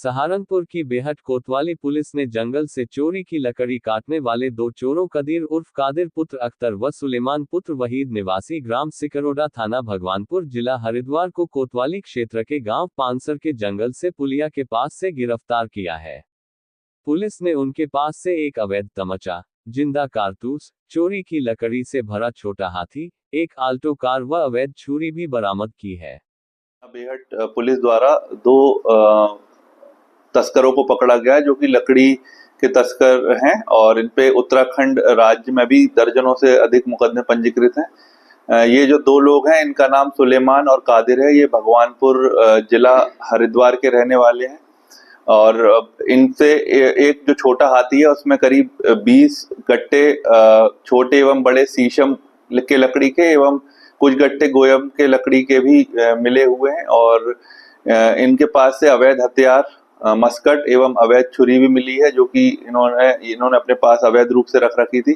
सहारनपुर की बेहट कोतवाली पुलिस ने जंगल से चोरी की लकड़ी काटने वाले दो चोरों कदीर उर्फ कादिर पुत्र अख्तर व सुलेमान पुत्र वहीद निवासी ग्राम सिकरोडा थाना भगवानपुर जिला हरिद्वार को कोतवाली क्षेत्र के गांव पानसर के जंगल से पुलिया के पास से गिरफ्तार किया है। पुलिस ने उनके पास से एक अवैध तमंचा, जिंदा कारतूस, चोरी की लकड़ी से भरा छोटा हाथी, एक आल्टो कार व अवैध छुरी भी बरामद की है। बेहट पुलिस द्वारा दो तस्करों को पकड़ा गया जो कि लकड़ी के तस्कर हैं और इन पे उत्तराखंड राज्य में भी दर्जनों से अधिक मुकदमे पंजीकृत हैं। ये जो दो लोग हैं इनका नाम सुलेमान और कादिर है। ये भगवानपुर जिला हरिद्वार के रहने वाले हैं और इनसे एक जो छोटा हाथी है उसमें करीब 20 गट्टे छोटे एवं बड़े शीशम के लकड़ी के एवं कुछ गट्टे गोयम के लकड़ी के भी मिले हुए हैं और इनके पास से अवैध हथियार, मस्कट एवं अवैध छुरी भी मिली है जो कि इन्होंने अपने पास अवैध रूप से रख रखी थी।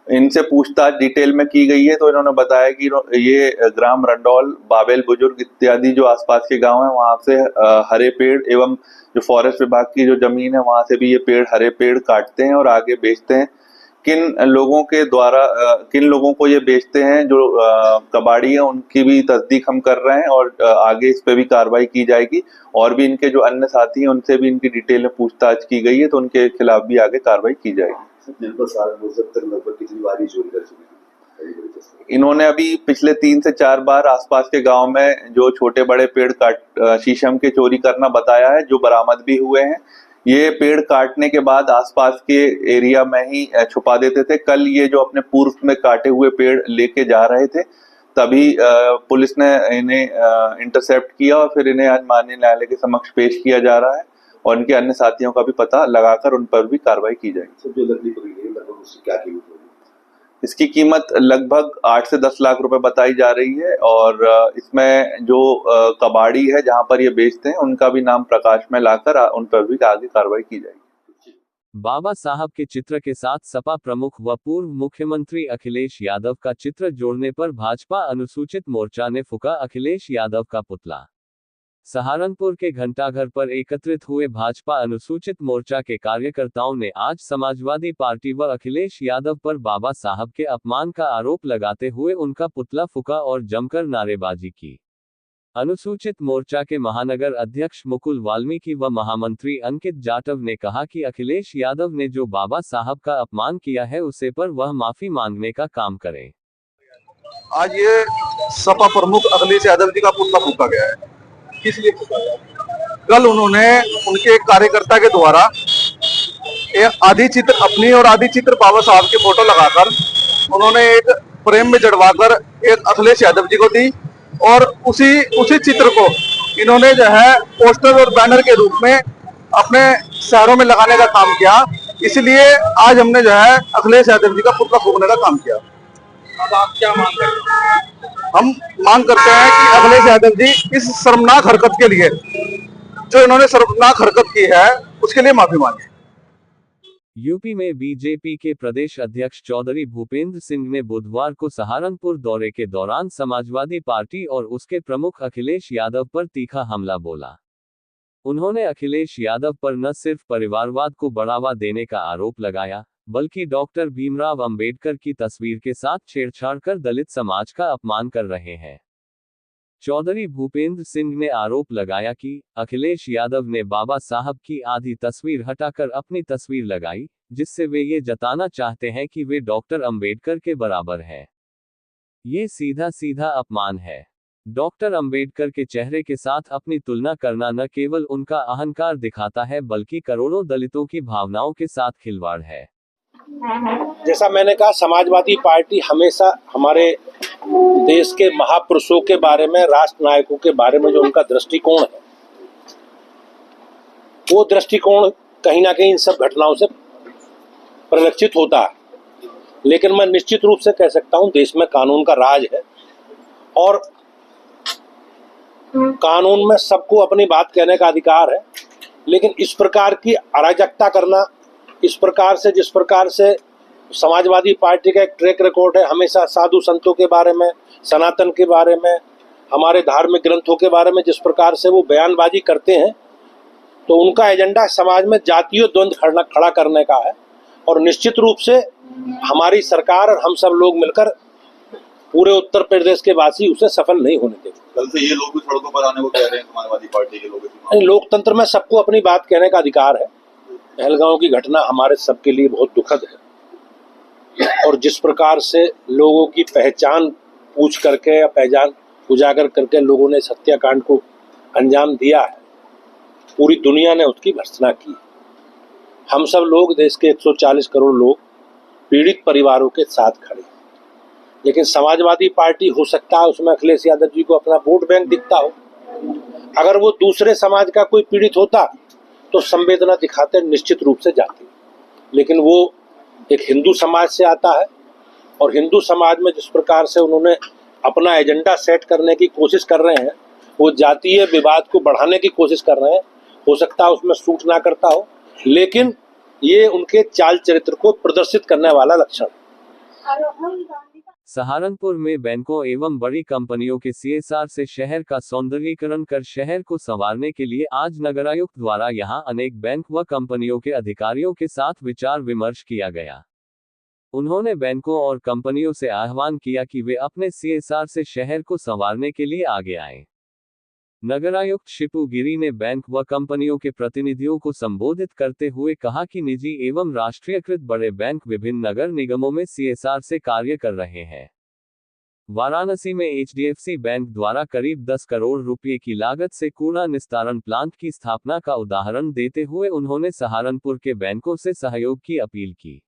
इनसे पूछताछ डिटेल में की गई है तो इन्होंने बताया कि ये ग्राम रंडौल, बाबेल बुजुर्ग इत्यादि जो आसपास के गांव हैं वहां से हरे पेड़ एवं जो फॉरेस्ट विभाग की जो जमीन है वहां से भी ये पेड़, हरे पेड़ काटते हैं और आगे बेचते हैं। किन लोगों को ये बेचते हैं जो कबाड़ी है उनकी भी तस्दीक हम कर रहे हैं और आगे इस पे भी कार्रवाई की जाएगी और भी इनके जो अन्य साथी हैं उनसे भी इनकी डिटेल में पूछताछ की गई है तो उनके खिलाफ भी आगे कार्रवाई की जाएगी। लगभग कितनी बार चोरी कर चुके हैं? इन्होंने अभी पिछले 3 से 4 बार आसपास के गांव में जो छोटे बड़े पेड़ शीशम के चोरी करना बताया है जो बरामद भी हुए हैं। ये पेड़ काटने के बाद आसपास के एरिया में ही छुपा देते थे। कल ये जो अपने पूर्व में काटे हुए पेड़ लेके जा रहे थे तभी पुलिस ने इन्हें इंटरसेप्ट किया और फिर इन्हें आज माननीय न्यायालय के समक्ष पेश किया जा रहा है और इनके अन्य साथियों का भी पता लगाकर उन पर भी कार्रवाई की जाएगी। जो लकड़ी पकड़ी गई लगभग उसकी क्या कीमत होगी? इसकी कीमत लगभग 8 से 10 लाख रुपए बताई जा रही है और इसमें जो कबाड़ी है जहां पर ये बेचते हैं उनका भी नाम प्रकाश में लाकर उन पर भी आगे कार्रवाई की जाएगी। बाबा साहब के चित्र के साथ सपा प्रमुख व पूर्व मुख्यमंत्री अखिलेश यादव का चित्र जोड़ने पर भाजपा अनुसूचित मोर्चा ने फूका अखिलेश यादव का पुतला। सहारनपुर के घंटाघर पर एकत्रित हुए भाजपा अनुसूचित मोर्चा के कार्यकर्ताओं ने आज समाजवादी पार्टी व अखिलेश यादव पर बाबा साहब के अपमान का आरोप लगाते हुए उनका पुतला फूका और जमकर नारेबाजी की। अनुसूचित मोर्चा के महानगर अध्यक्ष मुकुल वाल्मीकि व महामंत्री अंकित जाटव ने कहा कि अखिलेश यादव ने जो बाबा साहब का अपमान किया है उसे पर वह माफी मांगने का काम करें। आज ये सपा प्रमुख अखिलेश यादव जी का पुतला फूका गया है। किस लिए फूका गया? कल उन्होंने उनके एक कार्यकर्ता के द्वारा एक आधी चित्र अपनी और आधी चित्र बाबा साहब के फोटो लगाकर उन्होंने एक फ्रेम में जड़वाकर एक अखिलेश यादव जी को दी और उसी चित्र को इन्होंने जो है पोस्टर और बैनर के रूप में अपने शहरों में लगाने का काम किया। इसलिए आज हमने जो है अखिलेश यादव जी का पुतला फूकने का काम किया। अब आप क्या मांग रहे हैं? हम मांग करते हैं कि अखिलेश यादव जी इस शर्मनाक हरकत के लिए, जो इन्होंने शर्मनाक हरकत की है, उसके लिए माफी मांगे। यूपी में बीजेपी के प्रदेश अध्यक्ष चौधरी भूपेंद्र सिंह ने बुधवार को सहारनपुर दौरे के दौरान समाजवादी पार्टी और उसके प्रमुख अखिलेश यादव पर तीखा हमला बोला। उन्होंने अखिलेश यादव पर न सिर्फ परिवारवाद को बढ़ावा देने का आरोप लगाया बल्कि डॉक्टर भीमराव अंबेडकर की तस्वीर के साथ छेड़छाड़ कर दलित समाज का अपमान कर रहे हैं। चौधरी भूपेंद्र सिंह ने आरोप लगाया कि अखिलेश यादव ने बाबा साहब की आधी तस्वीर हटाकर अपनी तस्वीर लगाई, जिससे वे ये जताना चाहते हैं कि वे डॉक्टर अंबेडकर के बराबर हैं। ये सीधा सीधा अपमान है। डॉक्टर अंबेडकर के चेहरे के साथ अपनी तुलना करना न केवल उनका अहंकार दिखाता है बल्कि करोड़ों दलितों की भावनाओं के साथ खिलवाड़ है। जैसा मैंने कहा, समाजवादी पार्टी हमेशा हमारे देश के महापुरुषों के बारे में, राष्ट्र नायकों के बारे में जो उनका दृष्टिकोण है, वो दृष्टिकोण कहीं ना कहीं इन सब घटनाओं से परिलक्षित होता है। लेकिन मैं निश्चित रूप से कह सकता हूं, देश में कानून का राज है और कानून में सबको अपनी बात कहने का अधिकार है। लेकिन इस प्रकार की अराजकता करना, इस प्रकार से, जिस प्रकार से समाजवादी पार्टी का एक ट्रैक रिकॉर्ड है, हमेशा साधु संतों के बारे में, सनातन के बारे में, हमारे धार्मिक ग्रंथों के बारे में जिस प्रकार से वो बयानबाजी करते हैं, तो उनका एजेंडा समाज में जातीय द्वंद्व खड़ा करने का है, और निश्चित रूप से हमारी सरकार और हम सब लोग मिलकर पूरे उत्तर प्रदेश के वासी उसे सफल नहीं होने देंगे। कल से ये लोग भी सड़कों पर आने को कह रहे हैं, समाजवादी पार्टी के लोग। नहीं, लोकतंत्र में सबको अपनी बात कहने का अधिकार है। पहलगांव की घटना हमारे सबके लिए बहुत दुखद है, और जिस प्रकार से लोगों की पहचान पूछ करके या पहचान उजागर करके लोगों ने इस हत्याकांड को अंजाम दिया है, पूरी दुनिया ने उसकी भर्त्सना की। हम सब लोग, देश के 140 करोड़ लोग पीड़ित परिवारों के साथ खड़े, लेकिन समाजवादी पार्टी हो सकता है उसमें अखिलेश यादव जी को अपना वोट बैंक दिखता हो। अगर वो दूसरे समाज का कोई पीड़ित होता तो संवेदना दिखाते निश्चित रूप से जाते, लेकिन वो एक हिंदू समाज से आता है, और हिंदू समाज में जिस प्रकार से उन्होंने अपना एजेंडा सेट करने की कोशिश कर रहे हैं, वो जातीय विवाद को बढ़ाने की कोशिश कर रहे हैं। हो सकता है उसमें सूट ना करता हो, लेकिन ये उनके चाल चरित्र को प्रदर्शित करने वाला लक्षण है। सहारनपुर में बैंकों एवं बड़ी कंपनियों के CSR से शहर का सौंदर्यीकरण कर शहर को संवारने के लिए आज नगरायुक्त द्वारा यहां अनेक बैंक व कंपनियों के अधिकारियों के साथ विचार विमर्श किया गया। उन्होंने बैंकों और कंपनियों से आह्वान किया कि वे अपने CSR से शहर को संवारने के लिए आगे आएं। नगरायुक्त शिपू गिरी ने बैंक व कंपनियों के प्रतिनिधियों को संबोधित करते हुए कहा कि निजी एवं राष्ट्रीयकृत बड़े बैंक विभिन्न नगर निगमों में CSR से कार्य कर रहे हैं। वाराणसी में HDFC बैंक द्वारा करीब 10 करोड़ रुपए की लागत से कूड़ा निस्तारण प्लांट की स्थापना का उदाहरण देते हुए उन्होंने सहारनपुर के बैंकों से सहयोग की अपील की।